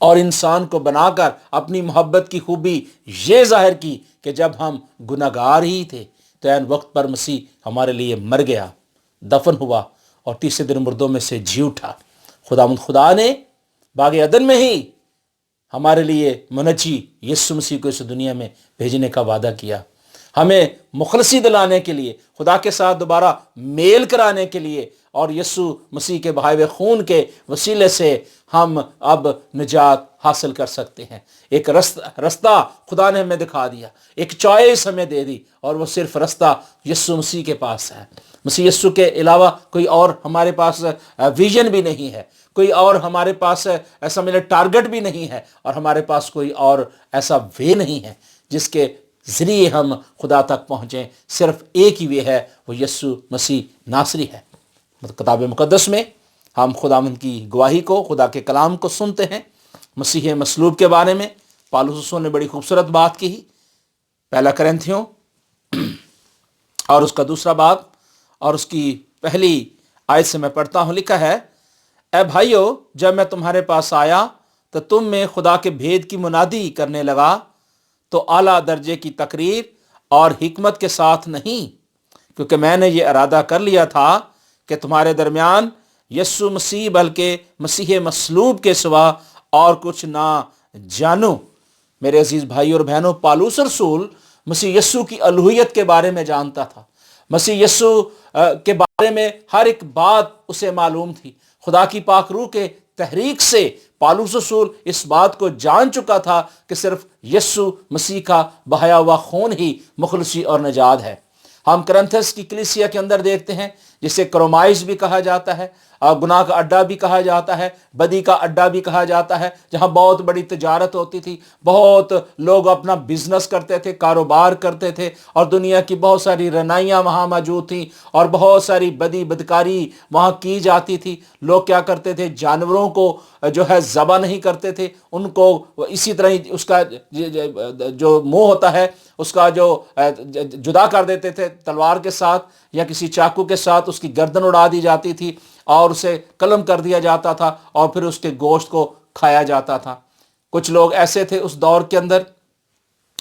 اور انسان کو بنا کر اپنی محبت کی خوبی یہ ظاہر کی کہ جب ہم گناہگار ہی تھے تو عین وقت پر مسیح ہمارے لیے مر گیا، دفن ہوا اور تیسرے دن مردوں میں سے جی اٹھا۔ خدا نے باغ عدن میں ہی ہمارے لیے منجی یسوع مسیح کو اس دنیا میں بھیجنے کا وعدہ کیا، ہمیں مخلصی دلانے کے لیے، خدا کے ساتھ دوبارہ میل کرانے کے لیے، اور یسوع مسیح کے بہائے ہوئے خون کے وسیلے سے ہم اب نجات حاصل کر سکتے ہیں۔ ایک رستہ خدا نے ہمیں دکھا دیا، ایک چوائس ہمیں دے دی، اور وہ صرف رستہ یسوع مسیح کے پاس ہے۔ مسیح یسوع کے علاوہ کوئی اور ہمارے پاس ویژن بھی نہیں ہے، کوئی اور ہمارے پاس ایسا ٹارگٹ بھی نہیں ہے، اور ہمارے پاس کوئی اور ایسا وے نہیں ہے جس کے ذریعے ہم خدا تک پہنچیں۔ صرف ایک ہی وے ہے، وہ یسوع مسیح ناصری ہے۔ کتاب مقدس میں ہم خداوند کی گواہی کو، خدا کے کلام کو سنتے ہیں۔ مسیح مصلوب کے بارے میں پالوس رسول نے بڑی خوبصورت بات کی، پہلا کرنتھیوں اور اس کا دوسرا باب اور اس کی پہلی آیت سے میں پڑھتا ہوں، لکھا ہے، اے بھائیو، جب میں تمہارے پاس آیا تو تم میں خدا کے بھید کی منادی کرنے لگا تو اعلیٰ درجے کی تقریر اور حکمت کے ساتھ نہیں، کیونکہ میں نے یہ ارادہ کر لیا تھا کہ تمہارے درمیان یسوع مسیح بلکہ مسیح مصلوب کے سوا اور کچھ نہ جانوں۔ میرے عزیز بھائی اور بہنوں، پالوس رسول مسیح یسوع کی الوہیت کے بارے میں جانتا تھا، مسیح یسوع کے بارے میں ہر ایک بات اسے معلوم تھی۔ خدا کی پاک روح کے تحریک سے پالوس رسول اس بات کو جان چکا تھا کہ صرف یسوع مسیح کا بہایا ہوا خون ہی مخلصی اور نجات ہے۔ ہم کرنتھس کی کلیسیا کے اندر دیکھتے ہیں، جسے کرومائش بھی کہا جاتا ہے، گناہ کا اڈا بھی کہا جاتا ہے، بدی کا اڈا بھی کہا جاتا ہے، جہاں بہت بڑی تجارت ہوتی تھی، بہت لوگ اپنا بزنس کرتے تھے، کاروبار کرتے تھے، اور دنیا کی بہت ساری رنائیاں وہاں موجود تھیں، اور بہت ساری بدکاری وہاں کی جاتی تھی۔ لوگ کیا کرتے تھے؟ جانوروں کو جو ہے ذبح نہیں کرتے تھے، ان کو اسی طرح اس کا جو منہ ہوتا ہے اس کا جو جدا کر دیتے تھے تلوار کے ساتھ یا کسی چاقو کے ساتھ، اس کی گردن اڑا دی جاتی تھی اور اسے قلم کر دیا جاتا تھا، اور پھر اس کے گوشت کو کھایا جاتا تھا۔ کچھ لوگ ایسے تھے اس دور کے اندر،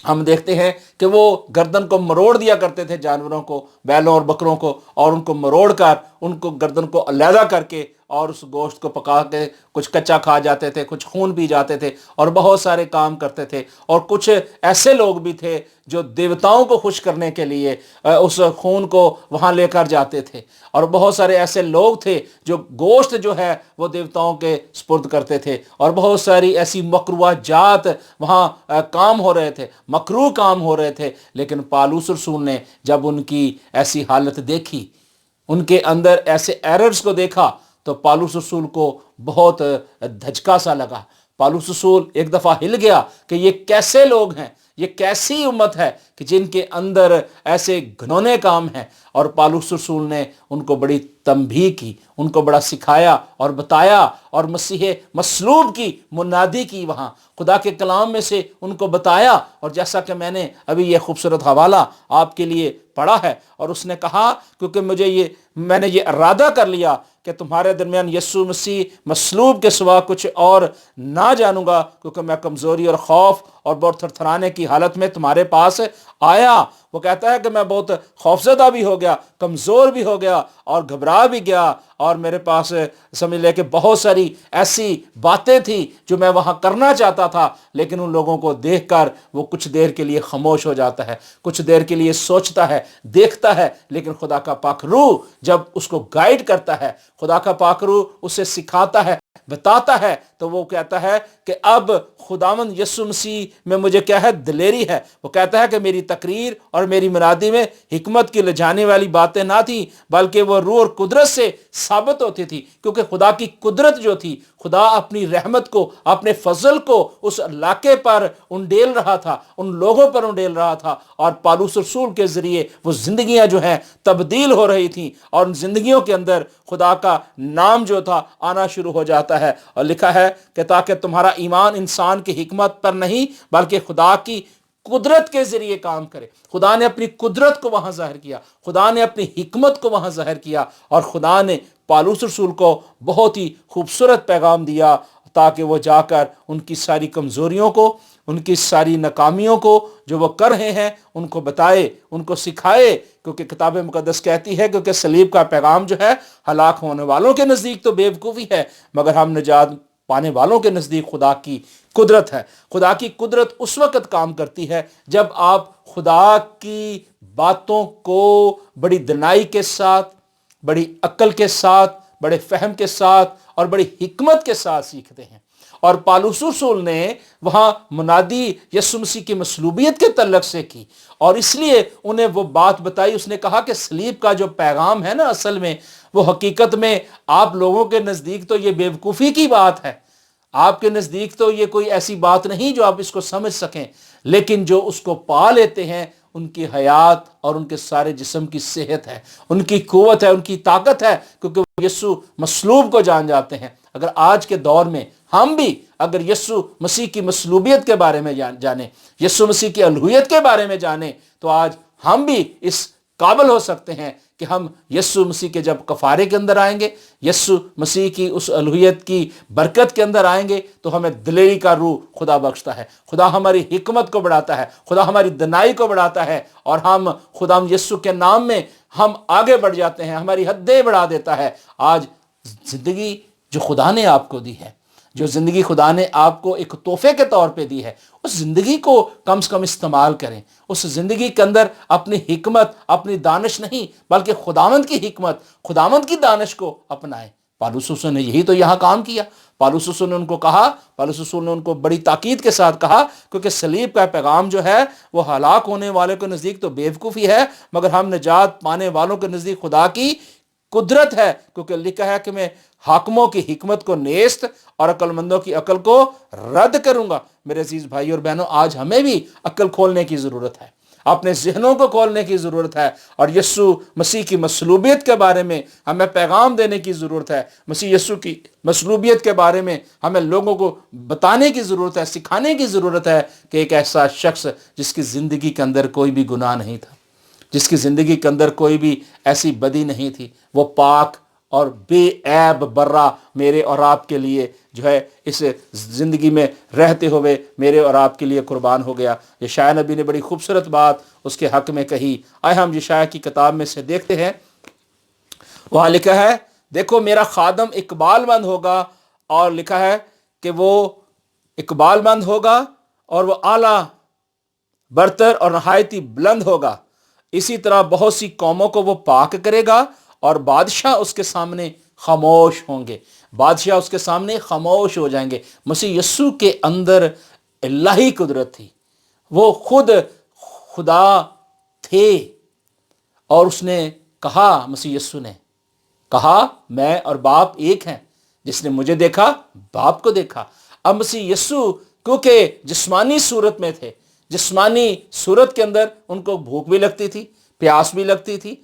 ہم دیکھتے ہیں کہ وہ گردن کو مروڑ دیا کرتے تھے، جانوروں کو، بیلوں اور بکروں کو، اور ان کو مروڑ کر ان کو گردن کو علیحدہ کر کے اور اس گوشت کو پکا کے کچھ کچا کھا جاتے تھے، کچھ خون پی جاتے تھے، اور بہت سارے کام کرتے تھے۔ اور کچھ ایسے لوگ بھی تھے جو دیوتاؤں کو خوش کرنے کے لیے اس خون کو وہاں لے کر جاتے تھے، اور بہت سارے ایسے لوگ تھے جو گوشت جو ہے وہ دیوتاؤں کے سپرد کرتے تھے، اور بہت ساری ایسی مکروہ جات وہاں کام ہو رہے تھے، مکروہ کام ہو رہے تھے۔ لیکن پالوس رسول نے جب ان کی ایسی حالت دیکھی، ان کے اندر ایسے ایررز کو دیکھا، تو پالوس رسول کو بہت دھچکا سا لگا۔ پالوس رسول ایک دفعہ ہل گیا کہ یہ کیسے لوگ ہیں، یہ کیسی امت ہے کہ جن کے اندر ایسے گھنونے کام ہیں۔ اور پالوس رسول نے ان کو بڑی تنبیہ کی، ان کو بڑا سکھایا اور بتایا، اور مسیح مصلوب کی منادی کی وہاں، خدا کے کلام میں سے ان کو بتایا۔ اور جیسا کہ میں نے ابھی یہ خوبصورت حوالہ آپ کے لیے پڑھا ہے، اور اس نے کہا کیونکہ میں نے یہ ارادہ کر لیا کہ تمہارے درمیان یسوع مسیح مصلوب کے سوا کچھ اور نہ جانوں گا، کیونکہ میں کمزوری اور خوف اور بہت تھرتھرانے کی حالت میں تمہارے پاس آیا۔ وہ کہتا ہے کہ میں بہت خوفزدہ بھی ہو گیا، کمزور بھی ہو گیا، اور گھبرا بھی گیا، اور میرے پاس سمجھ لے کہ بہت ساری ایسی باتیں تھیں جو میں وہاں کرنا چاہتا تھا، لیکن ان لوگوں کو دیکھ کر وہ کچھ دیر کے لیے خاموش ہو جاتا ہے، کچھ دیر کے لیے سوچتا ہے، دیکھتا ہے۔ لیکن خدا کا پاک روح جب اس کو گائیڈ کرتا ہے، خدا کا پاک روح اسے سکھاتا ہے، بتاتا ہے، تو وہ کہتا ہے کہ اب خداوند یسوع مسیح میں مجھے کیا ہے؟ دلیری ہے۔ وہ کہتا ہے کہ میری تقریر اور میری منادی میں حکمت کی لجانے والی باتیں نہ تھیں، بلکہ وہ روح اور قدرت سے ثابت ہوتی تھی، کیونکہ خدا کی قدرت جو تھی، خدا اپنی رحمت کو، اپنے فضل کو اس علاقے پر انڈیل رہا تھا، ان لوگوں پر انڈیل رہا تھا، اور پالوس رسول کے ذریعے وہ زندگیاں جو ہیں تبدیل ہو رہی تھیں، اور ان زندگیوں کے اندر خدا کا نام جو تھا آنا شروع ہو جاتا ہے۔ اور لکھا ہے کہ تاکہ تمہارا ایمان انسان کی حکمت پر نہیں بلکہ خدا کی قدرت کے ذریعے کام کرے۔ خدا نے اپنی قدرت کو وہاں ظاہر کیا، خدا نے اپنی حکمت کو وہاں ظاہر کیا، اور خدا نے پالوس رسول کو بہت ہی خوبصورت پیغام دیا تاکہ وہ جا کر ان کی ساری کمزوریوں کو، ان کی ساری ناکامیوں کو جو وہ کر رہے ہیں ان کو بتائے، ان کو سکھائے، کیونکہ کتاب مقدس کہتی ہے کیونکہ صلیب کا پیغام جو ہے ہلاک ہونے والوں کے نزدیک تو بے وقوفی ہے، مگر ہم نجات پانے والوں کے نزدیک خدا کی قدرت ہے۔ خدا کی قدرت اس وقت کام کرتی ہے جب آپ خدا کی باتوں کو بڑی دنائی کے ساتھ، بڑی عقل کے ساتھ، بڑے فہم کے ساتھ اور بڑی حکمت کے ساتھ سیکھتے ہیں۔ اور پالوس رسول نے وہاں منادی یسوع مسیح کی مصلوبیت کے تعلق سے کی، اور اس لیے انہیں وہ بات بتائی۔ اس نے کہا کہ صلیب کا جو پیغام ہے نا، اصل میں وہ حقیقت میں آپ لوگوں کے نزدیک تو یہ بے وقوفی کی بات ہے، آپ کے نزدیک تو یہ کوئی ایسی بات نہیں جو آپ اس کو سمجھ سکیں، لیکن جو اس کو پا لیتے ہیں ان کی حیات اور ان کے سارے جسم کی صحت ہے، ان کی قوت ہے، ان کی طاقت ہے، کیونکہ وہ یسوع مصلوب کو جان جاتے ہیں۔ اگر آج کے دور میں ہم بھی اگر یسوع مسیح کی مصلوبیت کے بارے میں جانیں، یسوع مسیح کی الوہیت کے بارے میں جانیں، تو آج ہم بھی اس قابل ہو سکتے ہیں کہ ہم یسوع مسیح کے جب کفارے کے اندر آئیں گے، یسوع مسیح کی اس الوہیت کی برکت کے اندر آئیں گے، تو ہمیں دلیری کا روح خدا بخشتا ہے، خدا ہماری حکمت کو بڑھاتا ہے، خدا ہماری دنائی کو بڑھاتا ہے، اور ہم خدا یسوع کے نام میں ہم آگے بڑھ جاتے ہیں، ہماری حدیں بڑھا دیتا ہے۔ آج زندگی جو خدا نے آپ کو دی ہے، جو زندگی خدا نے آپ کو ایک تحفے کے طور پہ دی ہے، اس زندگی کو کم سے کم استعمال کریں۔ اس زندگی کے اندر اپنی حکمت، اپنی دانش نہیں بلکہ خداوند کی حکمت، خداوند کی دانش کو اپنائیں۔ پالوس رسول نے یہی تو یہاں کام کیا۔ پالوس رسول نے ان کو کہا، پالوس رسول نے ان کو بڑی تاکید کے ساتھ کہا، کیونکہ صلیب کا پیغام جو ہے وہ ہلاک ہونے والے کے نزدیک تو بے وقوفی ہے، مگر ہم نجات پانے والوں کے نزدیک خدا کی قدرت ہے، کیونکہ لکھا ہے کہ میں حاکموں کی حکمت کو نیست اور عقل مندوں کی عقل کو رد کروں گا۔ میرے عزیز بھائی اور بہنوں، آج ہمیں بھی عقل کھولنے کی ضرورت ہے، اپنے ذہنوں کو کھولنے کی ضرورت ہے، اور یسوع مسیح کی مصلوبیت کے بارے میں ہمیں پیغام دینے کی ضرورت ہے۔ مسیح یسوع کی مصلوبیت کے بارے میں ہمیں لوگوں کو بتانے کی ضرورت ہے، سکھانے کی ضرورت ہے کہ ایک ایسا شخص جس کی زندگی کے اندر کوئی بھی گناہ نہیں تھا، جس کی زندگی کے اندر کوئی بھی ایسی بدی نہیں تھی، وہ پاک اور بے عیب برہ میرے اور آپ کے لیے جو ہے اس زندگی میں رہتے ہوئے میرے اور آپ کے لیے قربان ہو گیا۔ یشعیاہ نبی نے بڑی خوبصورت بات اس کے حق میں کہی۔ آئے ہم یشعیاہ کی کتاب میں سے دیکھتے ہیں، وہاں لکھا ہے، دیکھو میرا خادم اقبال مند ہوگا، اور لکھا ہے کہ وہ اقبال مند ہوگا اور وہ اعلیٰ برتر اور نہایتی بلند ہوگا، اسی طرح بہت سی قوموں کو وہ پاک کرے گا، اور بادشاہ اس کے سامنے خاموش ہوں گے، بادشاہ اس کے سامنے خاموش ہو جائیں گے۔ مسیح یسوع کے اندر الہی قدرت تھی، وہ خود خدا تھے، اور اس نے کہا، مسیح یسوع نے کہا میں اور باپ ایک ہیں، جس نے مجھے دیکھا باپ کو دیکھا۔ اب مسیح یسوع کیونکہ جسمانی صورت میں تھے، جسمانی صورت کے اندر ان کو بھوک بھی لگتی تھی، پیاس بھی لگتی تھی،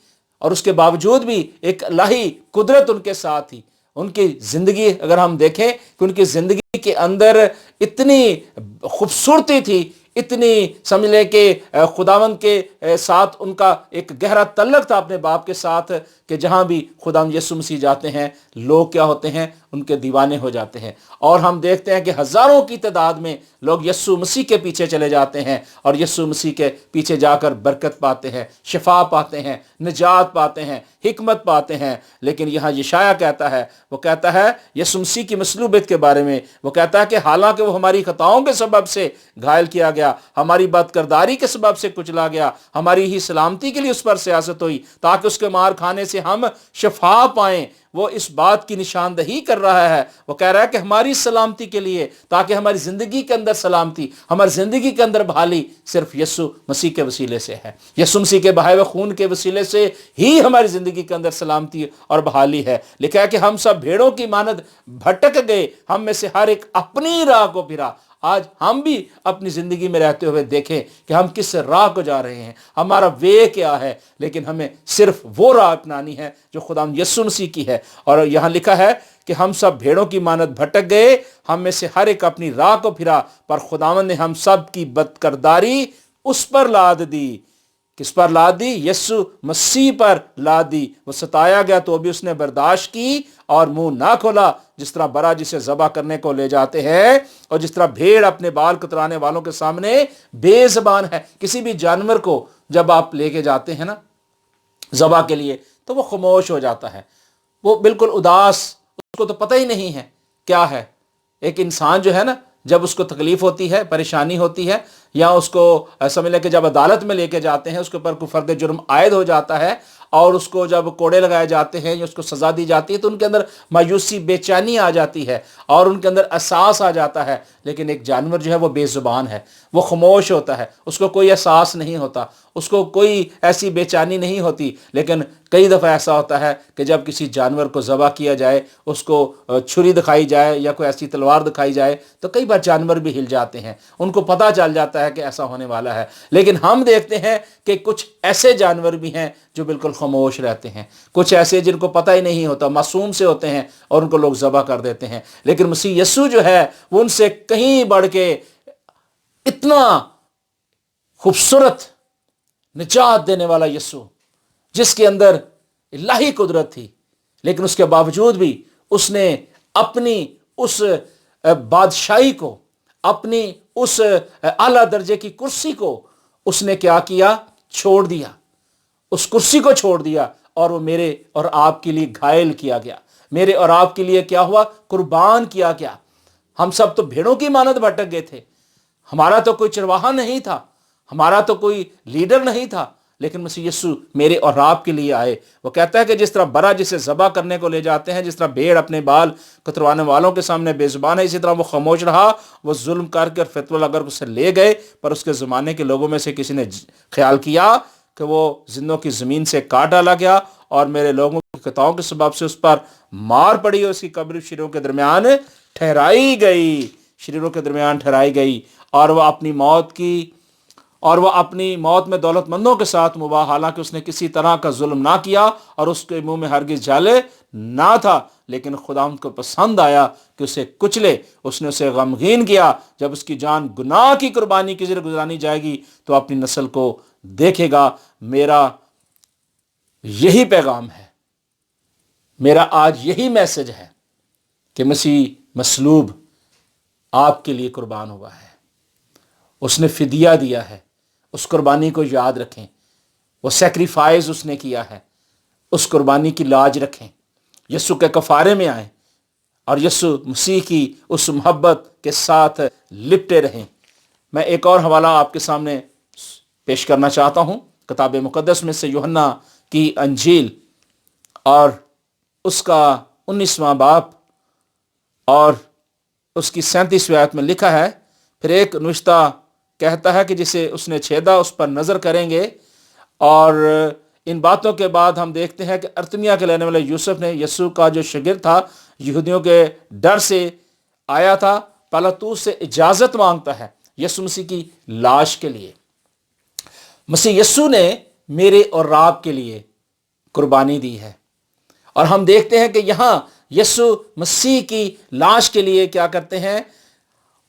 اور اس کے باوجود بھی ایک الہی قدرت ان کے ساتھ تھی۔ ان کی زندگی اگر ہم دیکھیں کہ ان کی زندگی کے اندر اتنی خوبصورتی تھی، اتنی سمجھ لیں کہ خداوند کے ساتھ ان کا ایک گہرا تعلق تھا اپنے باپ کے ساتھ، کہ جہاں بھی خداوند یسوع مسیح جاتے ہیں لوگ کیا ہوتے ہیں، ان کے دیوانے ہو جاتے ہیں۔ اور ہم دیکھتے ہیں کہ ہزاروں کی تعداد میں لوگ یسوع مسیح کے پیچھے چلے جاتے ہیں، اور یسوع مسیح کے پیچھے جا کر برکت پاتے ہیں، شفا پاتے ہیں، نجات پاتے ہیں، حکمت پاتے ہیں۔ لیکن یہاں یشعیاہ کہتا ہے، وہ کہتا ہے یسوع مسیح کی مصلوبیت کے بارے میں، وہ کہتا ہے کہ حالانکہ وہ ہماری خطاؤں کے سبب سے گھائل کیا گیا، ہماری بدکرداری کے سبب سے کچلا گیا، ہماری ہی سلامتی کے لیے اس پر سیاست ہوئی، تاکہ اس کے مار کھانے سے ہم شفا پائیں۔ وہ اس بات کی نشاندہی کر رہا ہے، وہ کہہ رہا ہے کہ ہماری سلامتی کے لیے، تاکہ ہماری زندگی کے اندر سلامتی، ہماری زندگی کے اندر بحالی صرف یسوع مسیح کے وسیلے سے ہے۔ یسوع مسیح کے بہائے ہوئے خون کے وسیلے سے ہی ہماری زندگی کے اندر سلامتی اور بحالی ہے۔ لکھا ہے کہ ہم سب بھیڑوں کی مانند بھٹک گئے، ہم میں سے ہر ایک اپنی راہ کو پھرا۔ آج ہم بھی اپنی زندگی میں رہتے ہوئے دیکھیں کہ ہم کس راہ کو جا رہے ہیں، ہمارا وے کیا ہے، لیکن ہمیں صرف وہ راہ اپنانی ہے جو خدا یسوع مسیح کی ہے۔ اور یہاں لکھا ہے کہ ہم سب بھیڑوں کی مانند بھٹک گئے، ہم میں سے ہر ایک اپنی راہ کو پھرا، پر خداوند نے ہم سب کی بدکرداری اس پر لاد دی۔ کس پر لاد دی؟ یسوع مسیح پر لاد دی۔ وہ ستایا گیا تو بھی اس نے برداشت کی اور منہ نہ کھولا، جس طرح برا جسے ذبح کرنے کو لے جاتے ہیں، اور جس طرح بھیڑ اپنے بال کترانے والوں کے سامنے بے زبان ہے۔ کسی بھی جانور کو جب آپ لے کے جاتے ہیں نا ذبح کے لیے تو وہ خاموش ہو جاتا ہے، وہ بالکل اداس، اس کو تو پتہ ہی نہیں ہے کیا ہے۔ ایک انسان جو ہے نا، جب اس کو تکلیف ہوتی ہے، پریشانی ہوتی ہے، یا اس کو سمجھ لے کہ جب عدالت میں لے کے جاتے ہیں، اس کے اوپر کوئی فرد جرم عائد ہو جاتا ہے اور اس کو جب کوڑے لگائے جاتے ہیں یا اس کو سزا دی جاتی ہے، تو ان کے اندر مایوسی، بے چینی آ جاتی ہے اور ان کے اندر احساس آ جاتا ہے۔ لیکن ایک جانور جو ہے وہ بے زبان ہے، وہ خاموش ہوتا ہے، اس کو کوئی احساس نہیں ہوتا، اس کو کوئی ایسی بے چینی نہیں ہوتی۔ لیکن کئی دفعہ ایسا ہوتا ہے کہ جب کسی جانور کو ذبح کیا جائے، اس کو چھری دکھائی جائے یا کوئی ایسی تلوار دکھائی جائے، تو کئی بار جانور بھی ہل جاتے ہیں، ان کو پتہ چل جاتا ہے کہ ایسا ہونے والا ہے۔ لیکن ہم دیکھتے ہیں کہ کچھ ایسے جانور بھی ہیں جو بالکل خاموش رہتے ہیں، کچھ ایسے جن کو پتہ ہی نہیں ہوتا، معصوم سے ہوتے ہیں اور ان کو لوگ ذبح کر دیتے ہیں۔ لیکن مسیح یسوع جو ہے وہ ان سے کہیں بڑھ کے اتنا خوبصورت نجات دینے والا یسوع، جس کے اندر الہی قدرت تھی، لیکن اس کے باوجود بھی اس نے اپنی اس بادشاہی کو، اپنی اس اعلیٰ درجے کی کرسی کو اس نے کیا کیا؟ چھوڑ دیا، اس کرسی کو چھوڑ دیا، اور وہ میرے اور آپ کے لیے گھائل کیا گیا، میرے اور آپ کے لیے کیا ہوا؟ قربان کیا گیا۔ ہم سب تو بھیڑوں کی مانند بھٹک گئے تھے، ہمارا تو کوئی چرواہا نہیں تھا، ہمارا تو کوئی لیڈر نہیں تھا، لیکن مسیح یسوع میرے اور آپ کے لیے آئے۔ وہ کہتا ہے کہ جس طرح برا جسے ذبح کرنے کو لے جاتے ہیں، جس طرح بھیڑ اپنے بال کتروانے والوں کے سامنے بے زبان ہے، اسی طرح وہ خاموش رہا۔ وہ ظلم کر کے اور فتویٰ لگا کر اسے لے گئے، پر اس کے زمانے کے لوگوں میں سے کسی نے خیال کیا کہ وہ زندوں کی زمین سے کاٹ ڈالا گیا، اور میرے لوگوں کی خطاؤں کے سبب سے اس پر مار پڑی، اور اس کی قبر شریروں کے درمیان ٹھہرائی گئی، شریروں کے درمیان ٹھہرائی گئی، اور وہ اپنی موت میں دولت مندوں کے ساتھ مباح، حالانکہ اس نے کسی طرح کا ظلم نہ کیا اور اس کے منہ میں ہرگز جھال نہ تھا، لیکن خداوند کو پسند آیا کہ اسے کچلے، اس نے اسے غمگین کیا۔ جب اس کی جان گناہ کی قربانی کی ذریعے گزرانی جائے گی تو اپنی نسل کو دیکھے گا۔ میرا یہی پیغام ہے، میرا آج یہی میسج ہے کہ مسیح مصلوب آپ کے لیے قربان ہوا ہے، اس نے فدیہ دیا ہے، اس قربانی کو یاد رکھیں، وہ سیکریفائز اس نے کیا ہے، اس قربانی کی لاج رکھیں، یسوع کے کفارے میں آئیں اور یسوع مسیح کی اس محبت کے ساتھ لپٹے رہیں۔ میں ایک اور حوالہ آپ کے سامنے پیش کرنا چاہتا ہوں، کتاب مقدس میں سے یوحنا کی انجیل اور اس کا 19واں باب اور اس کی 37ویں آیت میں لکھا ہے، پھر ایک نوشتہ کہتا ہے کہ جسے اس نے چھیدا اس پر نظر کریں گے۔ اور ان باتوں کے بعد ہم دیکھتے ہیں کہ ارتمیا کے لینے والے یوسف نے، یسوع کا جو شاگرد تھا، یہودیوں کے ڈر سے آیا تھا، پلاطوس سے اجازت مانگتا ہے یسوع مسیح کی لاش کے لیے۔ مسیح یسوع نے میرے اور آپ کے لیے قربانی دی ہے، اور ہم دیکھتے ہیں کہ یہاں یسوع مسیح کی لاش کے لیے کیا کرتے ہیں؟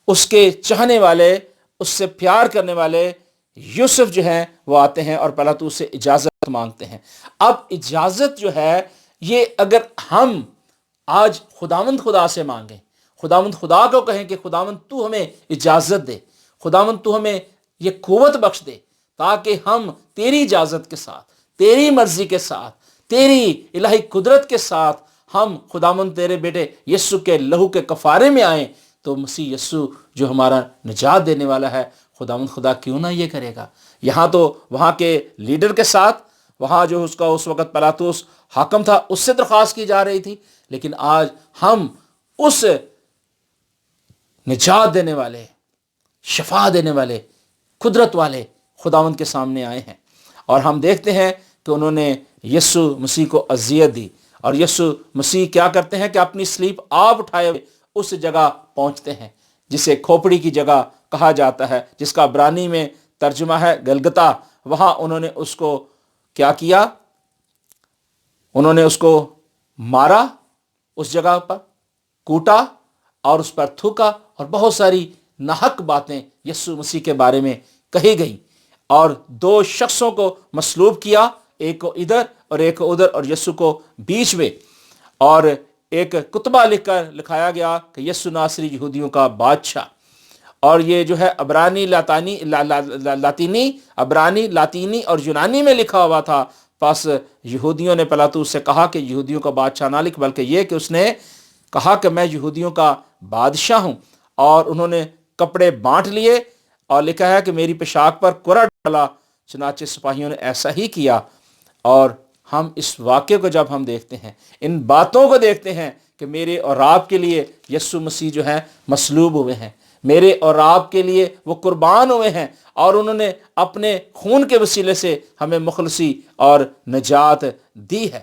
اس کے چاہنے والے، اس سے پیار کرنے والے یوسف جو ہیں وہ آتے ہیں اور پلاطوس سے اجازت مانگتے ہیں۔ اب اجازت جو ہے، یہ اگر ہم آج خداوند خدا سے مانگیں، خداوند خدا کو کہیں کہ خداوند تو ہمیں اجازت دے، خداوند تو ہمیں یہ قوت بخش دے، تاکہ ہم تیری اجازت کے ساتھ، تیری مرضی کے ساتھ، تیری الہی قدرت کے ساتھ ہم خداوند تیرے بیٹے یسوع کے لہو کے کفارے میں آئیں، تو مسیح یسوع جو ہمارا نجات دینے والا ہے، خداوند خدا کیوں نہ یہ کرے گا۔ یہاں تو وہاں کے لیڈر کے ساتھ، وہاں جو اس کا اس وقت پلاطوس حاکم تھا، اس سے درخواست کی جا رہی تھی، لیکن آج ہم اس نجات دینے والے، شفا دینے والے، قدرت والے خداوند کے سامنے آئے ہیں، اور ہم دیکھتے ہیں کہ انہوں نے یسوع مسیح کو اذیت دی، اور یسوع مسیح کیا کرتے ہیں کہ اپنی سلیب آپ اٹھائے ہوئے اس جگہ پہنچتے ہیں جسے کھوپڑی کی جگہ کہا جاتا ہے، جس کا عبرانی میں ترجمہ ہے گلگتا۔ وہاں انہوں نے اس کو کیا کیا؟ انہوں نے اس کو مارا، اس جگہ پر کوٹا اور اس پر تھوکا، اور بہت ساری ناحق باتیں یسوع مسیح کے بارے میں کہی گئیں۔ اور دو شخصوں کو مصلوب کیا، ایک کو ادھر اور ایک کو ادھر، اور یسوع کو بیچ میں، اور ایک کتبہ لکھ کر لکھایا گیا کہ یسوع ناصری یہودیوں کا بادشاہ۔ اور یہ جو ہے عبرانی، لاطینی اور یونانی میں لکھا ہوا تھا۔ پس یہودیوں نے پلاطس سے کہا کہ یہودیوں کا بادشاہ نہ لکھ، بلکہ یہ کہ اس نے کہا کہ میں یہودیوں کا بادشاہ ہوں۔ اور انہوں نے کپڑے بانٹ لیے اور لکھا ہے کہ میری پوشاک پر کرا ڈالا، چنانچہ سپاہیوں نے ایسا ہی کیا۔ اور ہم اس واقعے کو جب ہم دیکھتے ہیں، ان باتوں کو دیکھتے ہیں کہ میرے اور آپ کے لیے یسوع مسیح جو ہے مصلوب ہوئے ہیں، میرے اور آپ کے لیے وہ قربان ہوئے ہیں، اور انہوں نے اپنے خون کے وسیلے سے ہمیں مخلصی اور نجات دی ہے۔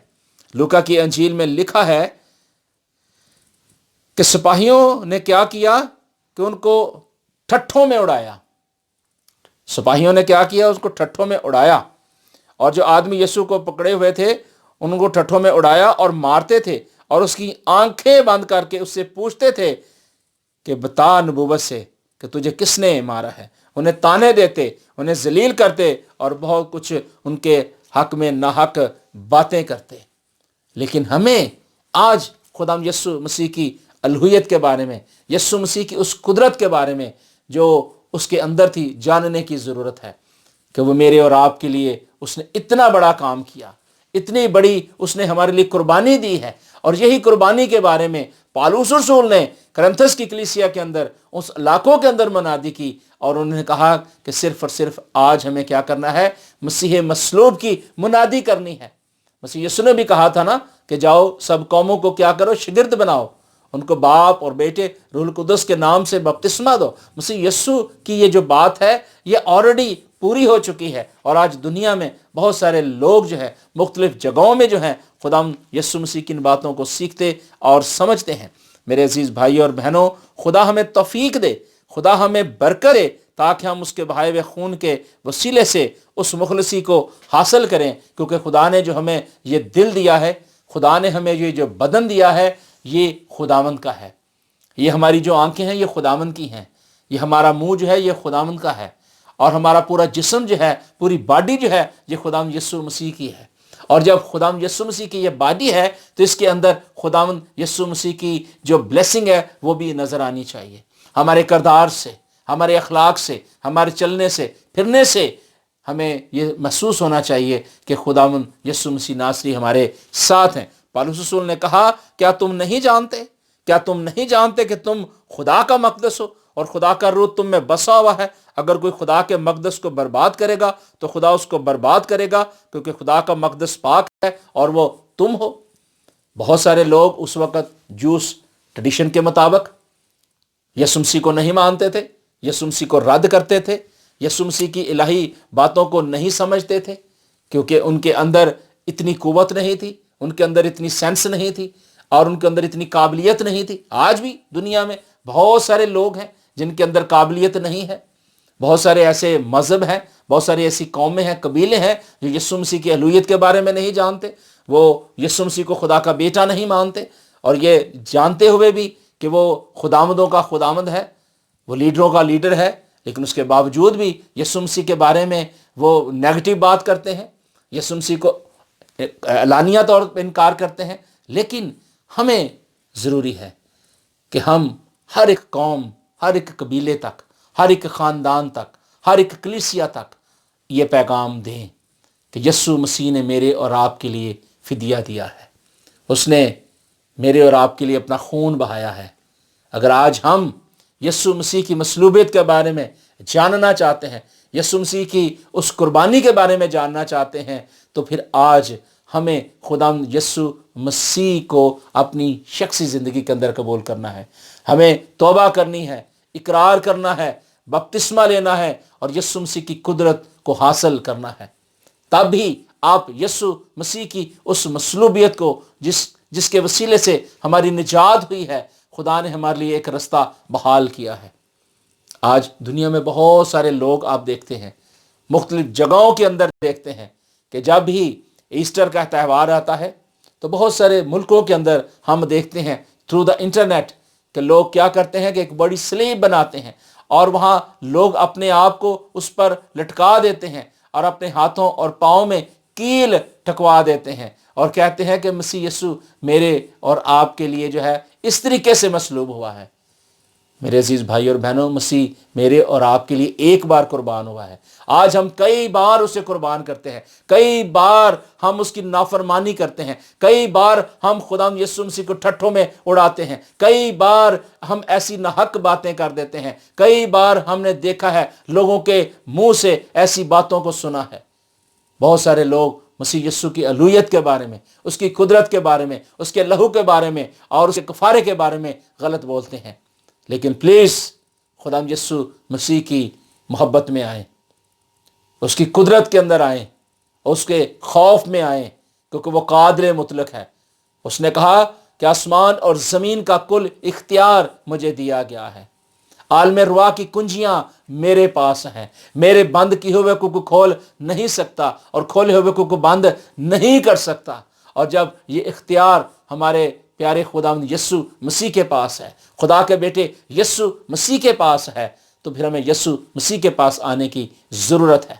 لوکا کی انجیل میں لکھا ہے کہ سپاہیوں نے کیا کیا کہ ان کو ٹھٹھوں میں اڑایا۔ سپاہیوں نے کیا کیا؟ اس کو ٹھٹھوں میں اڑایا، اور جو آدمی یسوع کو پکڑے ہوئے تھے ان کو ٹھٹھوں میں اڑایا اور مارتے تھے، اور اس کی آنکھیں بند کر کے اس سے پوچھتے تھے کہ بتا نبوت سے کہ تجھے کس نے مارا ہے۔ انہیں تانے دیتے، انہیں ذلیل کرتے، اور بہت کچھ ان کے حق میں ناحق باتیں کرتے۔ لیکن ہمیں آج خدا یسوع مسیح کی الوہیت کے بارے میں، یسوع مسیح کی اس قدرت کے بارے میں جو اس کے اندر تھی، جاننے کی ضرورت ہے کہ وہ میرے اور آپ کے لیے اس نے اتنا بڑا کام کیا، اتنی بڑی اس نے ہمارے لیے قربانی دی ہے۔ اور یہی قربانی کے بارے میں پالوس رسول نے کرنتھس کی کلیسیا کے اندر، اس علاقوں کے اندر منادی کی، اور انہوں نے کہا کہ صرف اور صرف آج ہمیں کیا کرنا ہے؟ مسیح مصلوب کی منادی کرنی ہے۔ مسیح یسوع نے بھی کہا تھا نا کہ جاؤ سب قوموں کو کیا کرو؟ شاگرد بناؤ، ان کو باپ اور بیٹے روح القدس کے نام سے بپتسمہ دو۔ مسیح یسوع کی یہ جو بات ہے یہ آلریڈی پوری ہو چکی ہے، اور آج دنیا میں بہت سارے لوگ جو ہے مختلف جگہوں میں جو ہیں خدا یسوع مسیح کی ان باتوں کو سیکھتے اور سمجھتے ہیں۔ میرے عزیز بھائی اور بہنوں، خدا ہمیں توفیق دے، خدا ہمیں برکت دے، تاکہ ہم اس کے بہائے ہوئے خون کے وسیلے سے اس مخلصی کو حاصل کریں، کیونکہ خدا نے جو ہمیں یہ دل دیا ہے، خدا نے ہمیں یہ جو بدن دیا ہے، یہ خداوند کا ہے۔ یہ ہماری جو آنکھیں ہیں یہ خداوند کی ہیں، یہ ہمارا منہ جو ہے یہ خداوند کا ہے، اور ہمارا پورا جسم جو ہے، پوری باڈی جو ہے، یہ خداوند یسوع مسیح کی ہے۔ اور جب خداوند یسوع مسیح کی یہ باڈی ہے تو اس کے اندر خداوند یسوع مسیح کی جو بلیسنگ ہے وہ بھی نظر آنی چاہیے۔ ہمارے کردار سے، ہمارے اخلاق سے، ہمارے چلنے سے، پھرنے سے ہمیں یہ محسوس ہونا چاہیے کہ خداوند یسوع مسیح ناصری ہمارے ساتھ ہیں۔ پالوس رسول نے کہا کیا تم نہیں جانتے؟ کیا تم نہیں جانتے کہ تم خدا کا مقدس ہو اور خدا کا روح تم میں بسا ہوا ہے؟ اگر کوئی خدا کے مقدس کو برباد کرے گا تو خدا اس کو برباد کرے گا، کیونکہ خدا کا مقدس پاک ہے اور وہ تم ہو۔ بہت سارے لوگ اس وقت جوس ٹریڈیشن کے مطابق یسوع مسیح کو نہیں مانتے تھے، یسوع مسیح کو رد کرتے تھے، یسوع مسیح کی الہی باتوں کو نہیں سمجھتے تھے، کیونکہ ان کے اندر اتنی قوت نہیں تھی، ان کے اندر اتنی سینس نہیں تھی، اور ان کے اندر اتنی قابلیت نہیں تھی۔ آج بھی دنیا میں بہت سارے لوگ ہیں جن کے اندر قابلیت نہیں ہے، بہت سارے ایسے مذہب ہیں، بہت ساری ایسی قومیں ہیں، قبیلے ہیں جو یسوع مسیح کی الوہیت کے بارے میں نہیں جانتے، وہ یسوع مسیح کو خدا کا بیٹا نہیں مانتے، اور یہ جانتے ہوئے بھی کہ وہ خداوندوں کا خداوند ہے، وہ لیڈروں کا لیڈر ہے، لیکن اس کے باوجود بھی یسوع مسیح کے بارے میں وہ نیگیٹو بات کرتے ہیں، یسوع مسیح کو اعلانیہ طور پر انکار کرتے ہیں۔ لیکن ہمیں ضروری ہے کہ ہم ہر ایک قوم، ہر ایک قبیلے تک، ہر ایک خاندان تک، ہر ایک کلیسیا تک یہ پیغام دیں کہ یسوع مسیح نے میرے اور آپ کے لیے فدیہ دیا ہے، اس نے میرے اور آپ کے لیے اپنا خون بہایا ہے۔ اگر آج ہم یسوع مسیح کی مصلوبیت کے بارے میں جاننا چاہتے ہیں، یسوع مسیح کی اس قربانی کے بارے میں جاننا چاہتے ہیں، تو پھر آج ہمیں خداوند یسوع مسیح کو اپنی شخصی زندگی کے اندر قبول کرنا ہے، ہمیں توبہ کرنی ہے، اقرار کرنا ہے، بپتسمہ لینا ہے، اور یسوع مسیح کی قدرت کو حاصل کرنا ہے۔ تب بھی آپ یسوع مسیح کی اس مصلوبیت کو جس کے وسیلے سے ہماری نجات ہوئی ہے، خدا نے ہمارے لیے ایک رستہ بحال کیا ہے۔ آج دنیا میں بہت سارے لوگ آپ دیکھتے ہیں، مختلف جگہوں کے اندر دیکھتے ہیں کہ جب بھی ایسٹر کا تہوار آتا ہے تو بہت سارے ملکوں کے اندر ہم دیکھتے ہیں تھرو دا انٹرنیٹ کہ لوگ کیا کرتے ہیں کہ ایک بڑی سلیب بناتے ہیں اور وہاں لوگ اپنے آپ کو اس پر لٹکا دیتے ہیں اور اپنے ہاتھوں اور پاؤں میں کیل ٹھکوا دیتے ہیں اور کہتے ہیں کہ مسیح یسوع میرے اور آپ کے لیے جو ہے اس طریقے سے مصلوب ہوا ہے۔ میرے عزیز بھائی اور بہنوں، مسیح میرے اور آپ کے لیے ایک بار قربان ہوا ہے۔ آج ہم کئی بار اسے قربان کرتے ہیں، کئی بار ہم اس کی نافرمانی کرتے ہیں، کئی بار ہم خدا یسوع مسیح کو ٹھٹھوں میں اڑاتے ہیں، کئی بار ہم ایسی ناحق باتیں کر دیتے ہیں، کئی بار ہم نے دیکھا ہے لوگوں کے منہ سے ایسی باتوں کو سنا ہے۔ بہت سارے لوگ مسیح یسوع کی الوہیت کے بارے میں، اس کی قدرت کے بارے میں، اس کے لہو کے بارے میں اور اس کے کفارے کے بارے میں غلط بولتے ہیں، لیکن پلیز خدا یسوع مسیح کی محبت میں آئیں، اس کی قدرت کے اندر آئیں، اس کے خوف میں آئیں، کیونکہ وہ قادر مطلق ہے۔ اس نے کہا کہ آسمان اور زمین کا کل اختیار مجھے دیا گیا ہے، عالم روا کی کنجیاں میرے پاس ہیں، میرے بند کیے ہوئے کو کھول نہیں سکتا اور کھولے ہوئے کو بند نہیں کر سکتا۔ اور جب یہ اختیار ہمارے پیارے خداوند یسوع مسیح کے پاس ہے، خدا کے بیٹے یسوع مسیح کے پاس ہے، تو پھر ہمیں یسوع مسیح کے پاس آنے کی ضرورت ہے۔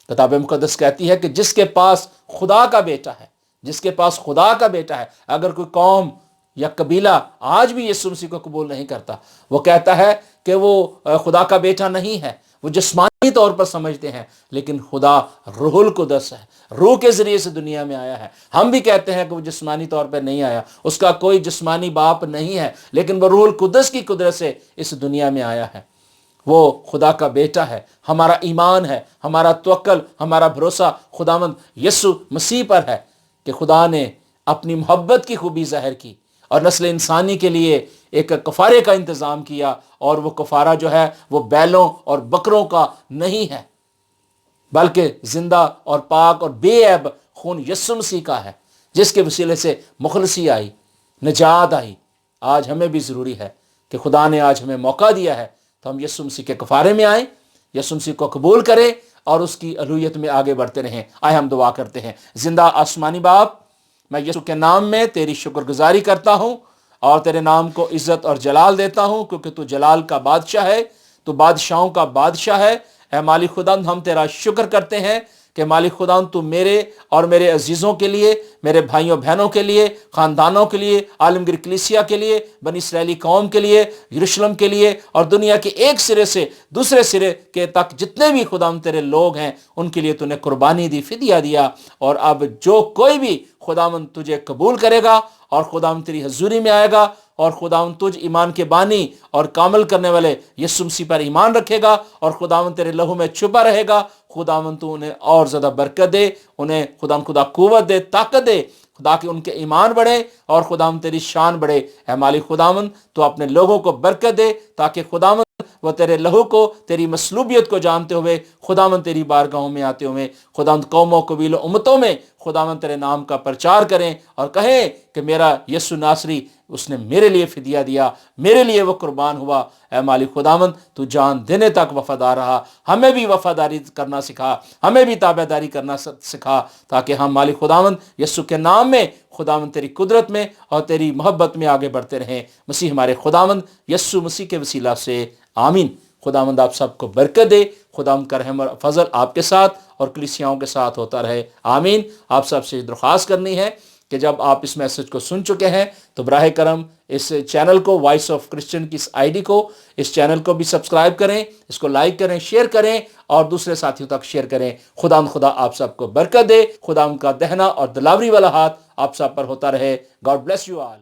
کتاب مقدس کہتی ہے کہ جس کے پاس خدا کا بیٹا ہے، جس کے پاس خدا کا بیٹا ہے، اگر کوئی قوم یا قبیلہ آج بھی یسوع مسیح کو قبول نہیں کرتا، وہ کہتا ہے کہ وہ خدا کا بیٹا نہیں ہے، وہ جسمانی طور پر سمجھتے ہیں، لیکن خدا روح القدس ہے، روح کے ذریعے سے دنیا میں آیا ہے۔ ہم بھی کہتے ہیں کہ وہ جسمانی طور پر نہیں آیا، اس کا کوئی جسمانی باپ نہیں ہے، لیکن وہ روح القدس کی قدرت سے اس دنیا میں آیا ہے۔ وہ خدا کا بیٹا ہے۔ ہمارا ایمان ہے، ہمارا توکل، ہمارا بھروسہ خداوند یسوع مسیح پر ہے کہ خدا نے اپنی محبت کی خوبی ظاہر کی اور نسل انسانی کے لیے ایک کفارے کا انتظام کیا، اور وہ کفارہ جو ہے وہ بیلوں اور بکروں کا نہیں ہے، بلکہ زندہ اور پاک اور بے عیب خون یسوع مسیح کا ہے، جس کے وسیلے سے مخلصی آئی، نجات آئی۔ آج ہمیں بھی ضروری ہے کہ خدا نے آج ہمیں موقع دیا ہے تو ہم یسوع مسیح کے کفارے میں آئیں، یسوع مسیح کو قبول کریں اور اس کی الوہیت میں آگے بڑھتے رہیں۔ آئے ہم دعا کرتے ہیں۔ زندہ آسمانی باپ، میں یسوع کے نام میں تیری شکر گزاری کرتا ہوں اور تیرے نام کو عزت اور جلال دیتا ہوں، کیونکہ تو جلال کا بادشاہ ہے، تو بادشاہوں کا بادشاہ ہے۔ اے مالک خداوند، ہم تیرا شکر کرتے ہیں کہ مالک خداوند تو میرے اور میرے عزیزوں کے لیے، میرے بھائیوں بہنوں کے لیے، خاندانوں کے لیے، عالمگیر کلیسیا کے لیے، بنی اسرائیلی قوم کے لیے، یروشلم کے لیے اور دنیا کے ایک سرے سے دوسرے سرے کے تک جتنے بھی خداوند تیرے لوگ ہیں، ان کے لیے تو نے قربانی دی، فدیہ دیا۔ اور اب جو کوئی بھی خداوند تجھے قبول کرے گا اور خداوند تیری حضوری میں آئے گا اور خداوند تجھ ایمان کے بانی اور کامل کرنے والے یسوع مسیح پر ایمان رکھے گا اور خداوند تیرے لہو میں چھپا رہے گا، خداوند تو انہیں اور زیادہ برکت دے، انہیں خدا قوت دے، طاقت دے، خدا کہ ان کے ایمان بڑھے اور خداوند تیری شان بڑھے۔ اے مالک خداوند، تو اپنے لوگوں کو برکت دے تاکہ خداوند وہ تیرے لہو کو، تیری مصلوبیت کو جانتے ہوئے خداوند تیری بارگاہوں میں آتے ہوئے خداوند قوموں قبیلوں امتوں میں خداوند تیرے نام کا پرچار کریں اور کہیں کہ میرا یسوع ناصری، اس نے میرے لیے فدیہ دیا، میرے لیے وہ قربان ہوا۔ اے مالک خداوند، تو جان دینے تک وفادار رہا، ہمیں بھی وفاداری کرنا سکھا، ہمیں بھی تابع داری کرنا سکھا، تاکہ ہم مالک خداوند یسوع کے نام میں خداوند تیری قدرت میں اور تیری محبت میں آگے بڑھتے رہیں۔ مسیح ہمارے خداوند یسوع مسیح کے وسیلہ سے آمین۔ خداوند آپ سب کو برکت دے، خداوند کا رحم اور فضل آپ کے ساتھ اور کلیسیاؤں کے ساتھ ہوتا رہے، آمین۔ آپ سب سے درخواست کرنی ہے کہ جب آپ اس میسج کو سن چکے ہیں تو براہ کرم اس چینل کو، وائس آف کرسچن کی اس آئی ڈی کو، اس چینل کو بھی سبسکرائب کریں، اس کو لائک کریں، شیئر کریں اور دوسرے ساتھیوں تک شیئر کریں۔ خدا آپ سب کو برکت دے، خدا کا دہنا اور دلاوری والا ہاتھ آپ سب پر ہوتا رہے۔ God bless you all.